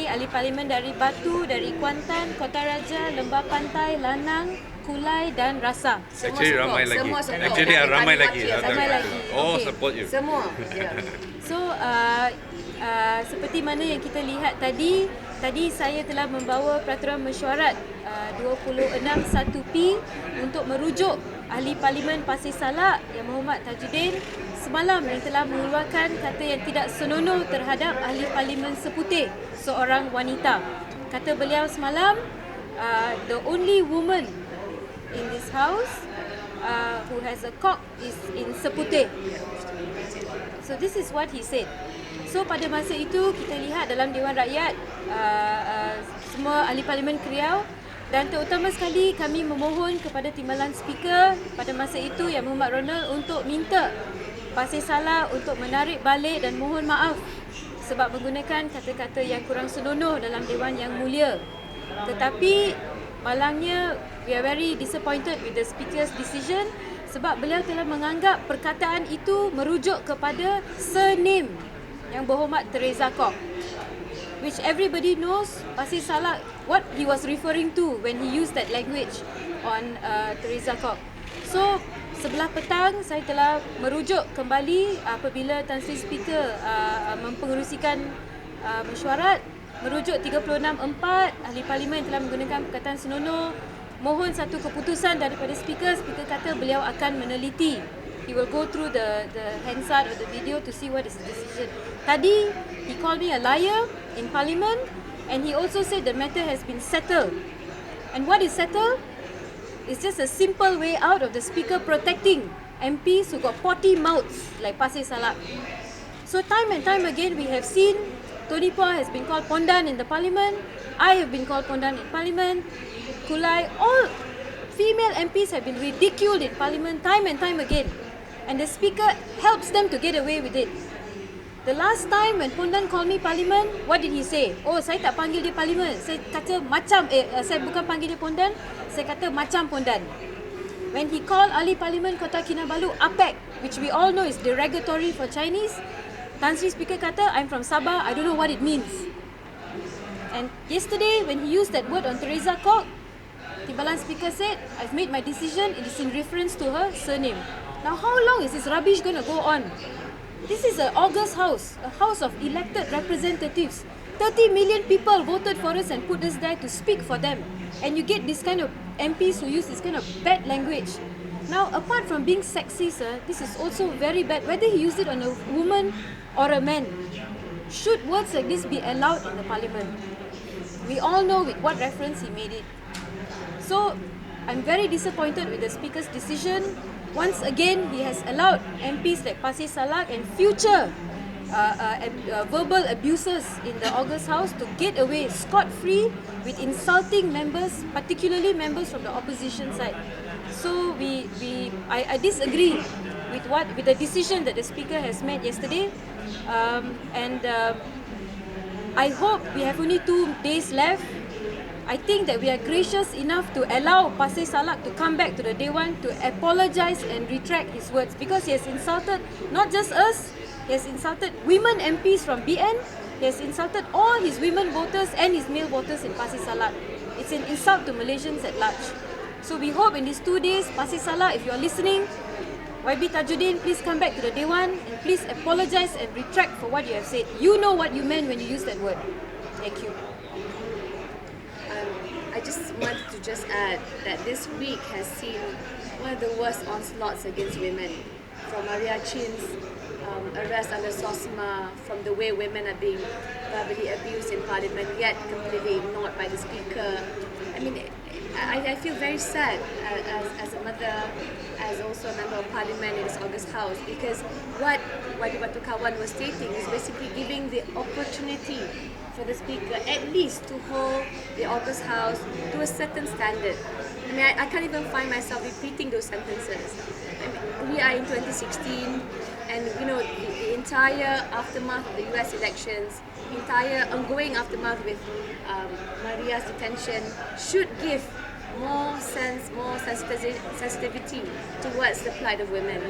ahli parlimen dari Batu, dari Kuantan, Kota Raja, Lembah Pantai, Lanang, Kulai dan Rasa. Actually ramai lagi. Actually ramai lagi. Ramai lagi. Oh, Okay. support you. Semua. Ya. So seperti mana yang kita lihat tadi saya telah membawa peraturan mesyuarat 261P untuk merujuk ahli parlimen Pasir Salak Yang Berhormat Tajuddin semalam yang telah mengeluarkan kata yang tidak senonoh terhadap ahli parlimen seputih, seorang wanita. Kata beliau semalam, the only woman in this house who has a cock is in seputih. So this is what he said. So pada masa itu kita lihat dalam Dewan Rakyat semua ahli parlimen Kriau, dan terutama sekali kami memohon kepada Timbalan Speaker pada masa itu Yang Berhormat Ronald untuk minta Pasir Salak untuk menarik balik dan mohon maaf sebab menggunakan kata-kata yang kurang senonoh dalam Dewan Yang Mulia. Tetapi malangnya we are very disappointed with the Speaker's decision sebab beliau telah menganggap perkataan itu merujuk kepada surname Yang Berhormat Teresa Kok, which everybody knows Pasir Salak what he was referring to when he used that language on Teresa Kok. So sebelah petang saya telah merujuk kembali apabila Tan Sri Speaker mempengerusikan mesyuarat, merujuk 36.4 ahli parlimen telah menggunakan perkataan senonoh. Mohon satu keputusan daripada Speaker. Speaker kata beliau akan meneliti. He will go through the Hansard or the video to see what is the decision. Tadi, he called me a liar in Parliament and he also said the matter has been settled. And what is settled? It's just a simple way out of the Speaker protecting MPs who got potty mouths like Pasir Salak. So time and time again we have seen Tony Pua has been called Pondan in the Parliament. I have been called Pondan in Parliament. Kulai, all female MPs have been ridiculed in Parliament time and time again. And the Speaker helps them to get away with it. The last time when Pondan called me Parliament, what did he say? Oh, saya tak panggil dia Parliament. Saya kata macam, saya bukan panggil dia Pondan, saya kata macam Pondan. When he called ahli Parlimen Kota Kinabalu APEC, which we all know is derogatory for Chinese, Tan Sri Speaker kata, I'm from Sabah, I don't know what it means. And yesterday, when he used that word on Teresa Kok, Timbalan Speaker said, I've made my decision, it is in reference to her surname. Now, how long is this rubbish going to go on? This is an august house, a house of elected representatives. 30 million people voted for us and put us there to speak for them. And you get this kind of MPs who use this kind of bad language. Now, apart from being sexist, this is also very bad. Whether he used it on a woman or a man, should words like this be allowed in the Parliament? We all know with what reference he made it. So, I'm very disappointed with the Speaker's decision. Once again, he has allowed MPs like Pasir Salak and future verbal abusers in the August House to get away scot-free with insulting members, particularly members from the opposition side. So I disagree with the decision that the Speaker has made yesterday, and I hope we have only 2 days left. I think that we are gracious enough to allow Pasir Salak to come back to the Dewan to apologise and retract his words, because he has insulted not just us, he has insulted women MPs from BN, he has insulted all his women voters and his male voters in Pasir Salak. It's an insult to Malaysians at large. So we hope in these 2 days, Pasir Salak, if you are listening, YB Tajuddin, please come back to the Dewan and please apologise and retract for what you have said. You know what you meant when you used that word. Thank you. I just wanted to add that this week has seen one of the worst onslaughts against women, from Maria Chin's arrest under SOSMA, from the way women are being verbally abused in Parliament, yet completely ignored by the Speaker. I mean, I feel very sad as a mother, as also a member of Parliament in this August House, because what Batu Kawan was stating is basically giving the opportunity for the Speaker at least to hold the August House to a certain standard. I mean, I can't even find myself repeating those sentences. I mean, we are in 2016, and you know, the entire aftermath of the US elections, the entire ongoing aftermath with Maria's detention should give more sensitivity towards the plight of women.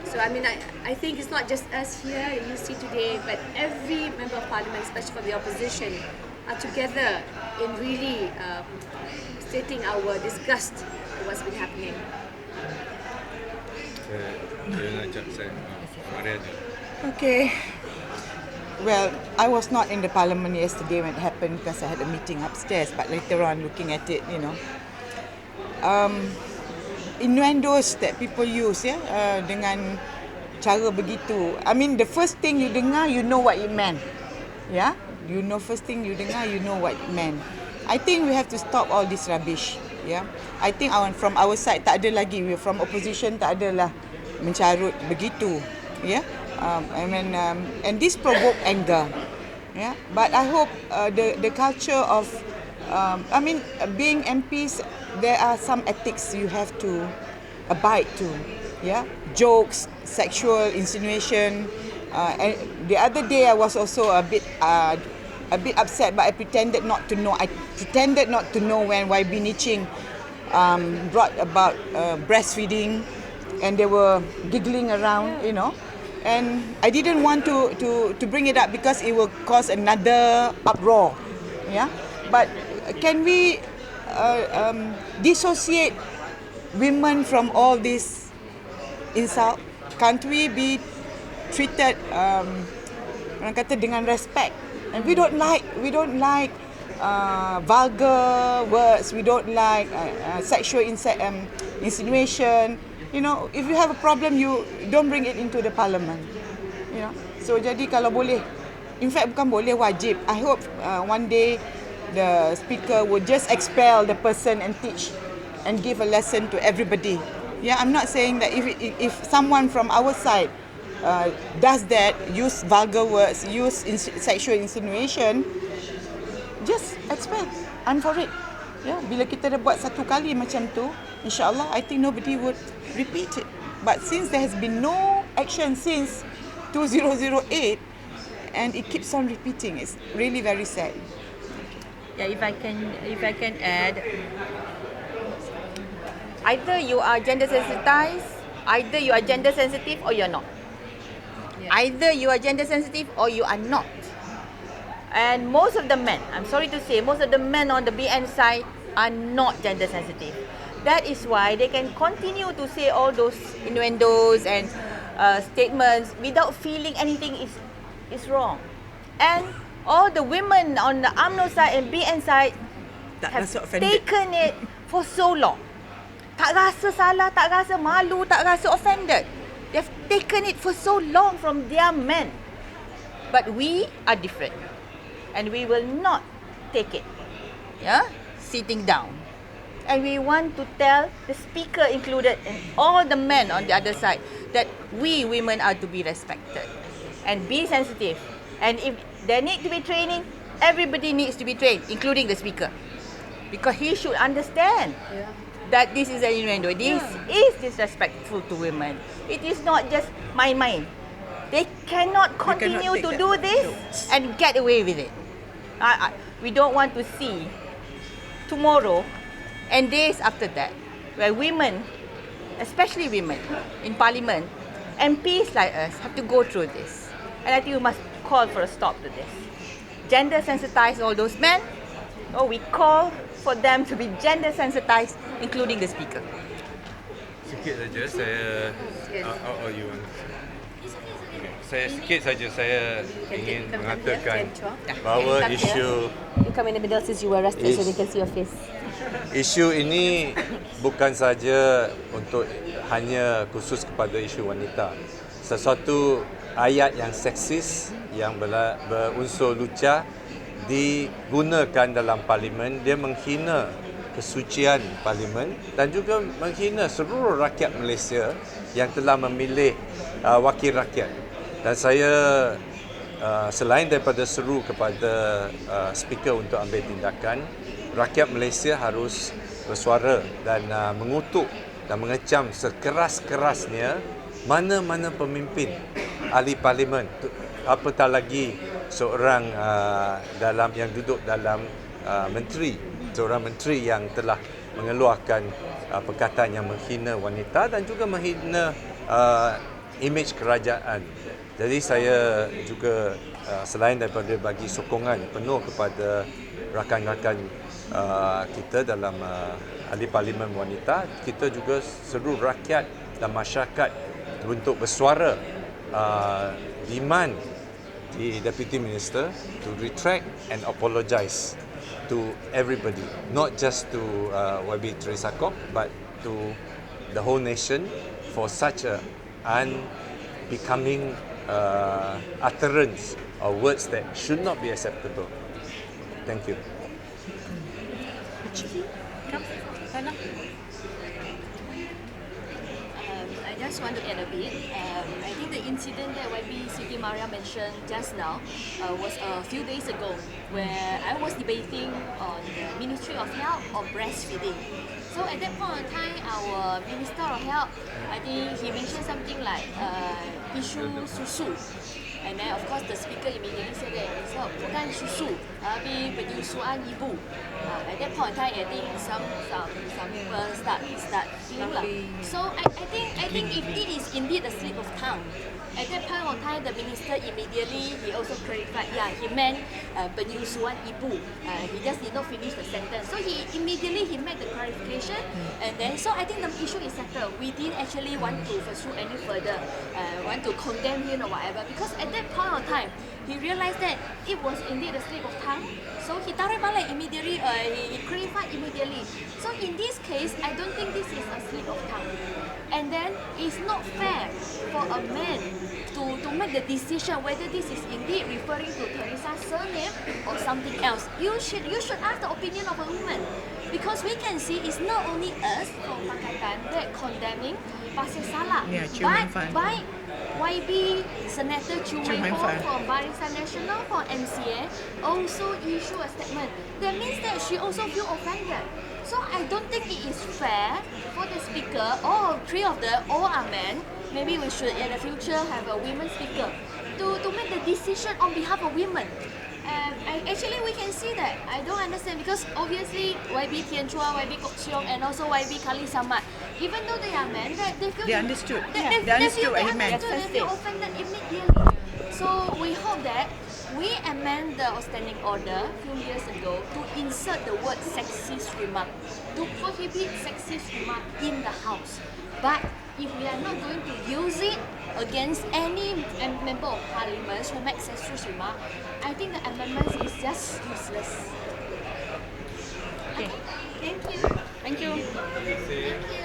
So I mean, I think it's not just us here in UC today, but every member of Parliament, especially from the opposition, are together in really stating our disgust with what's been happening. Okay. Well, I was not in the parliament yesterday when it happened because I had a meeting upstairs. But later on, looking at it, innuendos that people use, dengan cara begitu. I mean, the first thing you dengar, you know what it meant. Yeah, first thing you dengar, you know what it meant. I think we have to stop all this rubbish. Yeah, I think from our side tak ada lagi. We from opposition tak ada lah mencarut begitu. Yeah, and this provoke anger. Yeah, but I hope the culture of, being MPs, there are some ethics you have to abide to. Yeah, jokes, sexual insinuation. And the other day I was also a bit upset, but I pretended not to know. I pretended not to know when YB Niching brought about breastfeeding, and they were giggling around, and I didn't want to bring it up because it will cause another uproar. Yeah, but can we dissociate women from all this insult? Can't we be treated orang kata dengan respect? And we don't like vulgar words. We don't like sexual insinuation. If you have a problem, you don't bring it into the parliament. So jadi kalau boleh, in fact bukan boleh, wajib. I hope one day the speaker would just expel the person and teach and give a lesson to everybody. Yeah, I'm not saying that if someone from our side does that, use vulgar words, use sexual insinuation, just expel. I'm for it. Yeah, bila kita dah buat satu kali macam tu, insyaAllah, I think nobody would repeat it. But since there has been no action since 2008, and it keeps on repeating, it's really very sad. Yeah, if I can add, either you are gender sensitized, either you are gender sensitive or you're not. Either you are gender sensitive or you are not. And most of the men, I'm sorry to say, most of the men on the BN side are not gender sensitive. That is why they can continue to say all those innuendos and statements without feeling anything is wrong. And all the women on the UMNO side and BN side have taken it for so long. Tak rasa salah, tak rasa malu, tak rasa offended. They've taken it for so long from their men. But we are different. And we will not take it. Yeah? Sitting down. And we want to tell the speaker included and all the men on the other side that we women are to be respected. And be sensitive. And if there need to be training, everybody needs to be trained, including the speaker. Because he should understand that this is an innuendo. This is disrespectful to women. It is not just my mind. They cannot continue to do this and get away with it. We don't want to see tomorrow and days after that where women, especially women in parliament, MPs like us have to go through this. And I think we must call for a stop to this. Gender sensitize all those men, or we call for them to be gender sensitized, including the speaker. Sikit saja saya sikit saja saya ingin mengatakan bahawa isu You come in the middle since you were arrested so they can see your face. Isu ini bukan saja untuk hanya khusus kepada isu wanita. Sesuatu ayat yang seksis yang berunsur lucah digunakan dalam parlimen, dia menghina kesucian parlimen dan juga menghina seluruh rakyat Malaysia yang telah memilih wakil rakyat. Dan saya selain daripada seru kepada speaker untuk ambil tindakan, rakyat Malaysia harus bersuara dan mengutuk dan mengecam sekeras-kerasnya mana-mana pemimpin ahli parlimen, apatah lagi seorang yang duduk dalam seorang menteri yang telah mengeluarkan perkataan yang menghina wanita dan juga menghina imej kerajaan. Jadi saya juga selain daripada bagi sokongan penuh kepada rakan-rakan kita dalam ahli parlimen wanita, kita juga seru rakyat dan masyarakat untuk bersuara demand the Deputy Minister to retract and apologise to everybody, not just to YB Teresa Kok, but to the whole nation for such a unbecoming utterance or words that should not be acceptable. Thank you. I just want to add a bit. I think the incident that YB Siti Maria mentioned just now was a few days ago, where I was debating on the Ministry of Health or breastfeeding. So at that point of time, our Minister of Health, I think he mentioned something like issue susu. And then of course the speaker immediately said that it's not bukan susu, tapi penyusuan ibu. At that point in time, I think some people start lah. So I think if it is indeed a slip of tongue, at that point of time the minister immediately he also clarified, yeah, he meant penyusuan ibu. He just did not finish the sentence. So he immediately made the clarification, and then so I think the issue is settled. We didn't actually want to pursue any further, want to condemn him or whatever, because at that point of time he realized that it was indeed a slip of tongue. So he tarik balik immediately, he clarified immediately. So in this case, I don't think this is a slip of tongue. And then it's not fair for a man to make the decision whether this is indeed referring to Teresa's surname or something else. You should ask the opinion of a woman, because we can see it's not only us from Pakatan that condemning pasal salah, but by YB Senator Chu Mei Fong from Barisan Nasional for MCA also issue a statement. That means that she also feel offended. So I don't think it is fair for the speaker, all three of them, all are men. Maybe we should in the future have a women speaker to make the decision on behalf of women. Actually, we can see that. I don't understand, because obviously YB Tian Chua, YB Kok Siong, and also YB Khalil Samad, even though they are men, they feel They understood. They understood what he meant. They feel offended immediately. So we hope that we amend the outstanding order a few years ago to insert the word sexist remark, to prohibit sexist remark in the house. But if we are not going to use it against any member of parliament who makes sexist remark, I think the amendment is just useless. Okay. Thank you. Thank you. Thank you.